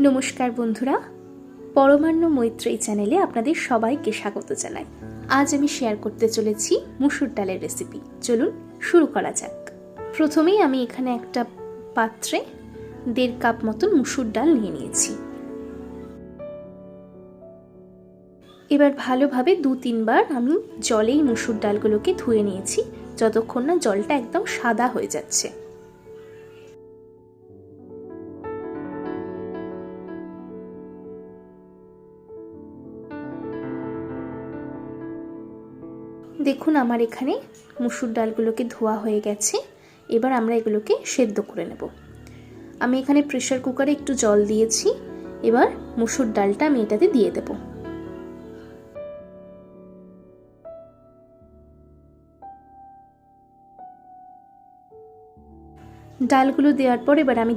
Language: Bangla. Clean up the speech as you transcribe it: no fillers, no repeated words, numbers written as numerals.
নমস্কার বন্ধুরা, পরমান্ন মৈত্রেয়ী চ্যানেলে আপনাদের সবাইকে স্বাগত জানাই। আজ আমি শেয়ার করতে চলেছি মুসুর ডালের রেসিপি। চলুন শুরু করা যাক। প্রথমেই আমি এখানে একটা পাত্রে 1.5 কাপ মতন মুসুর ডাল নিয়ে নিয়েছি। এবার ভালোভাবে 2-3 বার আমি জলেই মুসুর ডালগুলোকে ধুয়ে নিয়েছি, যতক্ষণ না জলটা একদম সাদা হয়ে যাচ্ছে। দেখুন আমার এখানে মুসুর ডালগুলোকে ধোয়া হয়ে গেছে। এবার আমরা এগুলোকে সেদ্ধ করে নেব। আমি এখানে প্রেসার কুকারে একটু জল দিয়েছি। এবার মুসুর ডালটা আমি এটাতে দিয়ে দেব। ডালগুলো দেওয়ার পর এবার আমি